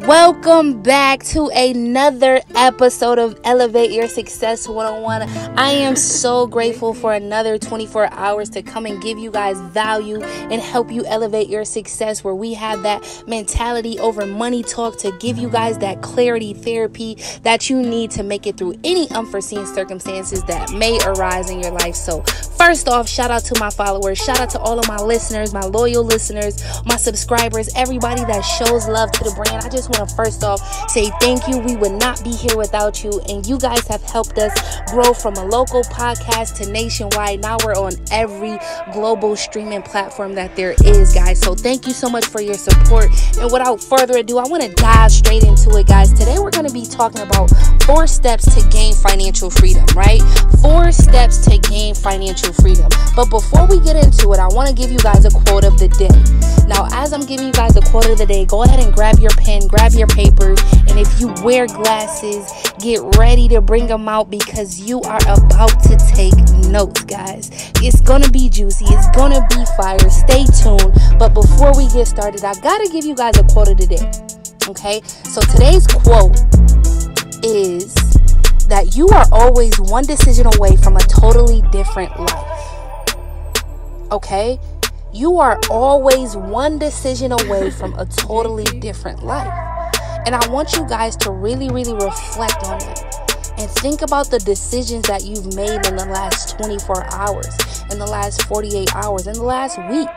Welcome back to another episode of Elevate Your Success 101. I am so grateful for another 24 hours to come and give you guys value and help you elevate your success, where we have that mentality over money talk to give you guys that clarity therapy that you need to make it through any unforeseen circumstances that may arise in your life. So first off, shout out to my followers, shout out to all of my listeners, my loyal listeners, my subscribers, everybody that shows love to the brand. I just want to first off say thank you. We would not be here without you, and you guys have helped us grow from a local podcast to nationwide. Now we're on every global streaming platform that there is, guys. So thank you so much for your support, and without further ado, I want to dive straight into it, guys. Today we're going to be talking about 4 steps to gain financial freedom, right? 4 steps to gain financial freedom. But before we get into it, I want to give you guys a quote of the day. Now, as I'm giving you guys the quote of the day, go ahead and grab your pen, grab your papers, and if you wear glasses, get ready to bring them out, because you are about to take notes, guys. It's gonna be juicy, it's gonna be fire. Stay tuned. But before we get started, I gotta give you guys a quote of the day. Okay, so today's quote is that you are always one decision away from a totally different life. Okay, you are always one decision away from a totally different life. And I want you guys to really reflect on it and think about the decisions that you've made in the last 24 hours, in the last 48 hours, in the last week.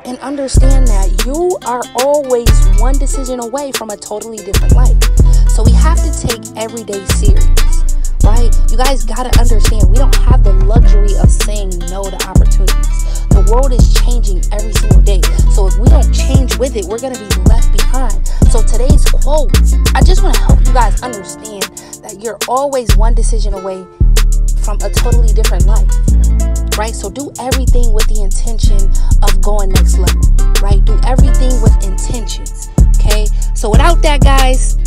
And understand that you are always one decision away from a totally different life. So we have to take every day serious, right? You guys got to understand, we don't have the luxury of saying no to opportunities. The world is changing every single day. So if we don't change with it, we're going to be left behind. So today's quote, I just want to help you guys understand that you're always one decision away from a totally different life, right? So do everything with the intention of going next level, right? Do everything with intentions, okay? So without that, guys,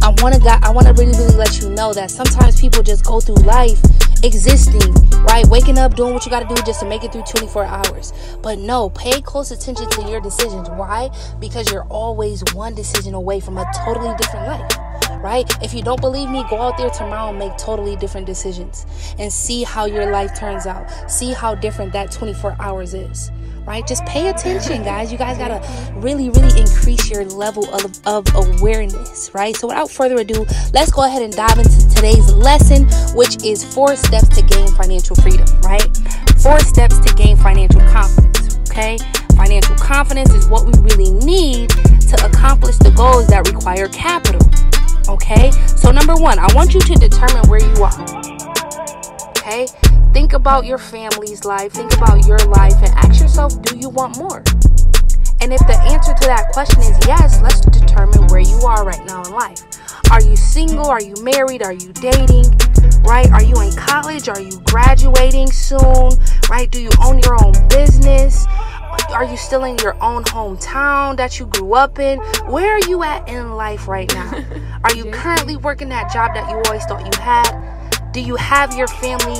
I want to really let you know that sometimes people just go through life existing, right? Waking up, doing what you got to do just to make it through 24 hours. But no, pay close attention to your decisions. Why? Because you're always one decision away from a totally different life, right? If you don't believe me, go out there tomorrow and make totally different decisions and see how your life turns out. See how different that 24 hours is. Right? Just pay attention, guys. You guys got to really increase your level of awareness, right? So without further ado, let's go ahead and dive into today's lesson, which is 4 steps to gain financial freedom, right? 4 steps to gain financial confidence, okay? Financial confidence is what we really need to accomplish the goals that require capital, okay? So number 1, I want you to determine where you are, okay? Think about your family's life, think about your life, and ask yourself, do you want more? And if the answer to that question is yes, let's determine where you are right now in life. Are you single? Are you married? Are you dating? Right? Are you in college? Are you graduating soon? Right? Do you own your own business? Are you still in your own hometown that you grew up in? Where are you at in life right now? Are you currently working that job that you always thought you had? Do you have your family,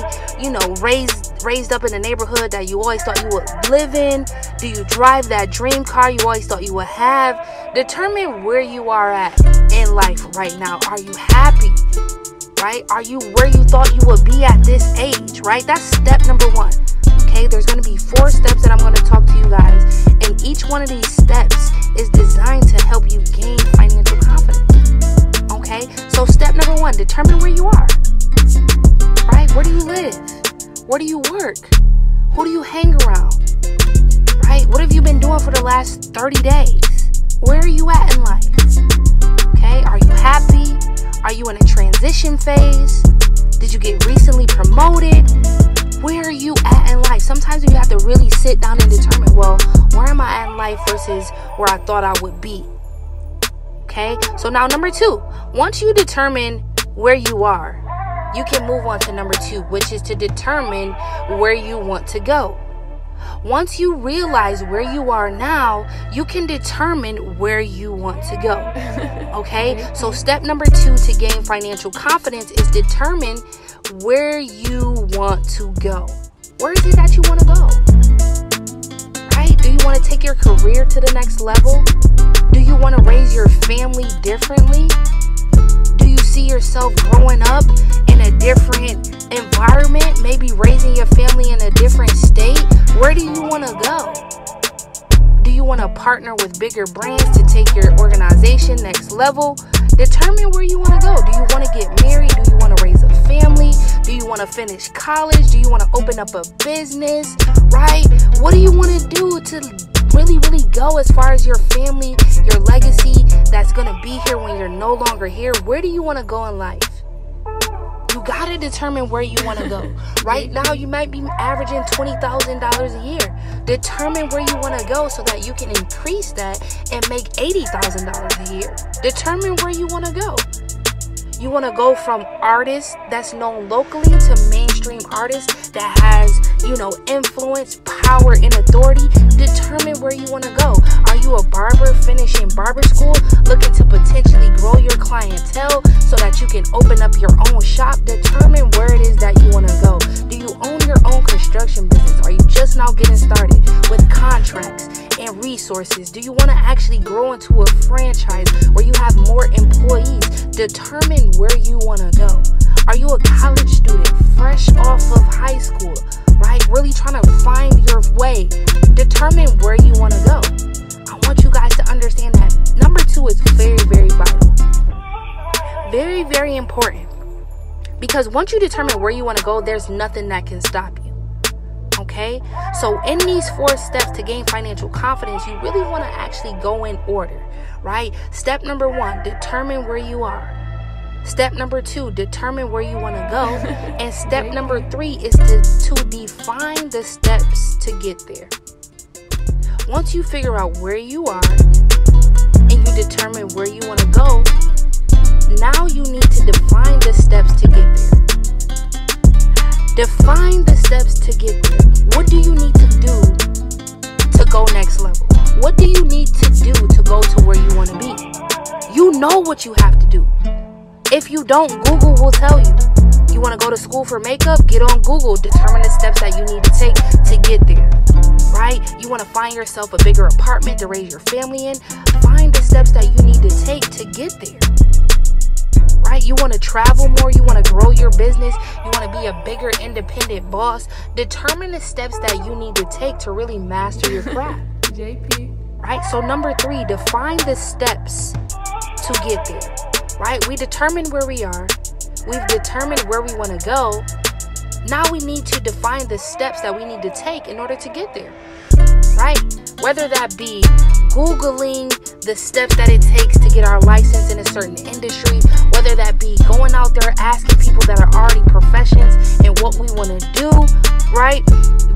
raised up in the neighborhood that you always thought you would live in? Do you drive that dream car you always thought you would have? Determine where you are at in life right now. Are you happy? Right? Are you where you thought you would be at this age? Right? That's step number 1. Okay? There's going to be 4 steps that I'm going to talk to you guys. And each one of these steps is designed to help you gain financial confidence. Okay? So step number 1, determine where you are. Right? Where do you live? Where do you work? Who do you hang around? Right? What have you been doing for the last 30 days? Where are you at in life? Okay? Are you happy? Are you in a transition phase? Did you get recently promoted? Where are you at in life? Sometimes you have to really sit down and determine, well, where am I at in life versus where I thought I would be? Okay? So now number 2, once you determine where you are, you can move on to number 2, which is to determine where you want to go. Once you realize where you are now, you can determine where you want to go. Okay? So step number 2 to gain financial confidence is determine where you want to go. Where is it that you want to go? Right? Do you want to take your career to the next level? Do you want to raise your yourself growing up in a different environment, maybe raising your family in a different state, where do you want to go? Do you want to partner with bigger brands to take your organization next level? Determine where you want to go. Do you want to get married? Do you want to raise a family? Do you want to finish college? Do you want to open up a business? Right? What do you want to do to really go as far as your family, your legacy that's going to be here when you're no longer here? Where do you want to go in life? You got to determine where you want to go. Right now, you might be averaging $20,000 a year. Determine where you want to go so that you can increase that and make $80,000 a year. Determine where you want to go. You want to go from artists that's known locally to mainstream artists that has, influence, power, and authority. Determine where you want to go. Are you a barber finishing barber school, looking to potentially grow your clientele so that you can open up your own shop? Determine where it is that you want to go. Do you own your own construction business? Are you just now getting started with contracts and resources? Do you want to actually grow into a franchise where you have more employees? Determine where you want to go. Are you a college student fresh off of high school, right? Really trying to find your way? Determine where you want to go. I want you guys to understand that number 2 is very, very vital. Very, very important. Because once you determine where you want to go, there's nothing that can stop you. Okay? So in these 4 steps to gain financial confidence, you really want to actually go in order, right? Step number 1, determine where you are. Step number 2, determine where you want to go. And step number 3 is to define the steps to get there. Once you figure out where you are and you determine where you want to go, now you need to define the steps to get there. Define the steps to get there. What do you need to do to go next level? What do you need to do to go to where you want to be? You know what you have to do. If you don't, Google will tell you. You want to go to school for makeup? Get on Google. Determine the steps that you need to take to get there. Right? You want to find yourself a bigger apartment to raise your family in? Find the steps that you need to take to get there. Right? You want to travel more? You want to grow your business? You want to be a bigger independent boss? Determine the steps that you need to take to really master your craft. JP. Right? So number 3, define the steps to get there. Right? We determined where we are. We've determined where we want to go. Now we need to define the steps that we need to take in order to get there. Right? Whether that be Googling the steps that it takes to get our license in a certain industry, whether that be going out there asking people that are already professions and what we want to do, right?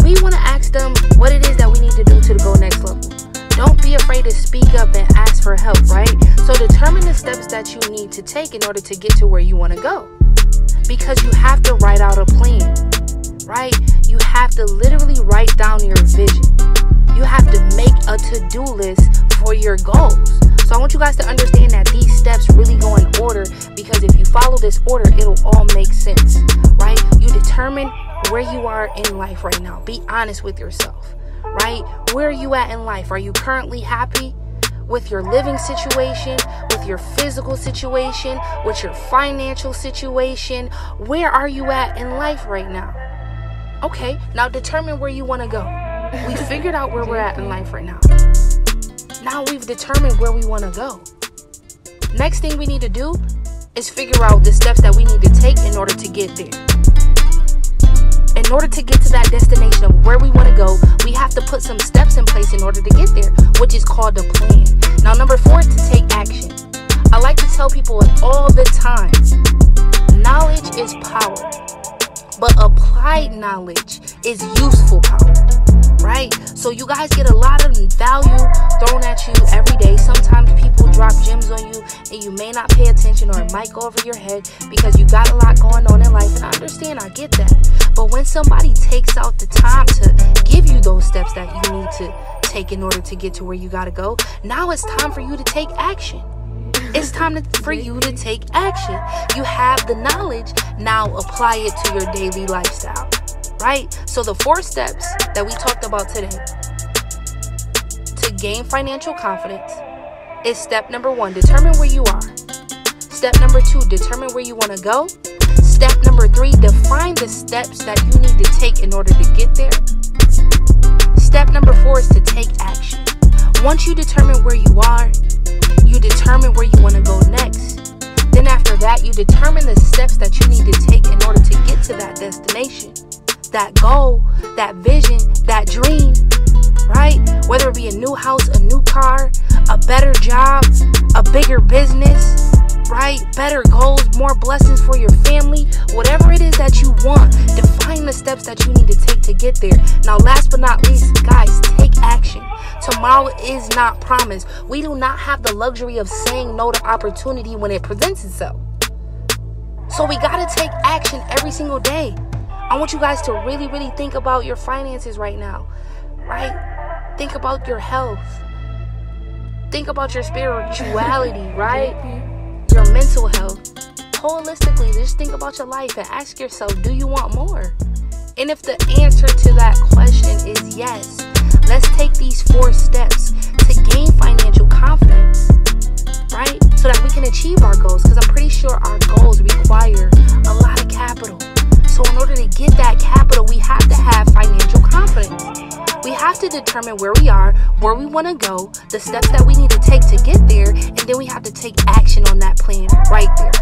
We want to ask them what it is that we need to do to go next level. Don't be afraid to speak up and ask for help, right? So determine the steps that you need to take in order to get to where you want to go. Because you have to write out a plan, right? You have to literally write down your vision. You have to make a to-do list for your goals. So I want you guys to understand that these steps really go in order, because if you follow this order, it'll all make sense, right? You determine where you are in life right now. Be honest with yourself, right? Where are you at in life? Are you currently happy with your living situation, with your physical situation, with your financial situation? Where are you at in life right now? Okay, now determine where you want to go. We figured out where we're at in life right now. Now we've determined where we want to go. Next thing we need to do is figure out the steps that we need to take in order to get there. In order to get to that destination of where we want to go, we have to put some steps in place in order to get there, which is called a plan. Now, number 4 is to take action. I like to tell people all the time, knowledge is power, but applied knowledge is useful power, right? So you guys get a lot of value thrown at you every day. Sometimes people drop gems on you and you may not pay attention, or it might go over your head because you got a lot going on in life. And I understand, I get that. But when somebody takes out the time to give you those steps that you need to take in order to get to where you got to go, now it's time for you to take action. It's time for you to take action. You have the knowledge, now apply it to your daily lifestyle, right? So the 4 steps that we talked about today to gain financial confidence is step number 1, determine where you are. Step number 2, determine where you want to go. Step number 3, define the steps that you need to take in order to get there. Step number 4 is to take action. Once you determine where you are, you determine where you want to go next. Then after that, you determine the steps that you need to take in order to get to that destination, that goal, that vision, that dream, right? Whether it be a new house, a new car, a better job, a bigger business, right? Better goals, more blessings for your family, whatever it is that you want, define the steps that you need to take to get there. Now, last but not least, guys, take action. Tomorrow is not promised. We do not have the luxury of saying no to opportunity when it presents itself. So we got to take action every single day. I want you guys to really, really think about your finances right now, right? Think about your health. Think about your spirituality, right? Your mental health. Holistically, just think about your life and ask yourself, do you want more? And if the answer to that question is yes, let's take these 4 steps to gain financial confidence, right? So that we can achieve our goals, because I'm pretty sure our goals require a lot of capital. So in order to get that capital, we have to have financial confidence. We have to determine where we are, where we want to go, the steps that we need to take to get there, and then we have to take action on that plan right there.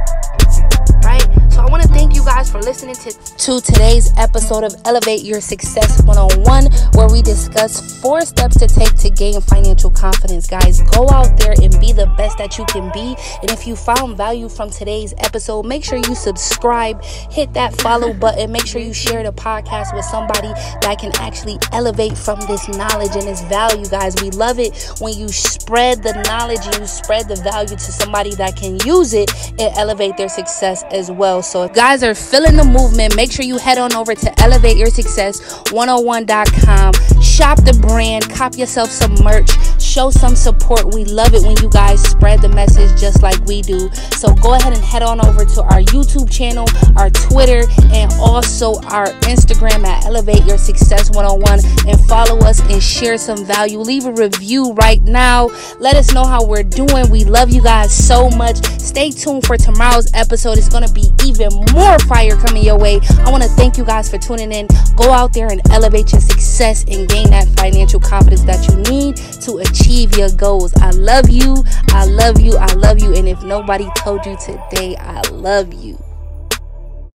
Right? So I want to thank you guys for listening to today's episode of Elevate Your Success 101, where we discuss 4 steps to take to gain financial confidence. Guys, go out there and be the best that you can be. And if you found value from today's episode, make sure you subscribe, hit that follow button, make sure you share the podcast with somebody that can actually elevate from this knowledge and this value. Guys, we love it when you spread the knowledge and you spread the value to somebody that can use it and elevate their success as well. So if guys are feeling the movement, make sure you head on over to elevateyoursuccess101.com, shop the brand, cop yourself some merch, show some support. We love it when you guys spread the message just like we do. So go ahead and head on over to our YouTube channel, our Twitter, and also our Instagram at Elevate Your Success 101, and follow us and share some value. Leave a review right now. Let us know how we're doing. We love you guys so much. Stay tuned for tomorrow's episode. It's going to be even more fire coming your way. I want to thank you guys for tuning in. Go out there and elevate your success and gain that financial confidence that you need to achieve your goals. I love you. I love you. I love you. And if nobody told you today, I love you.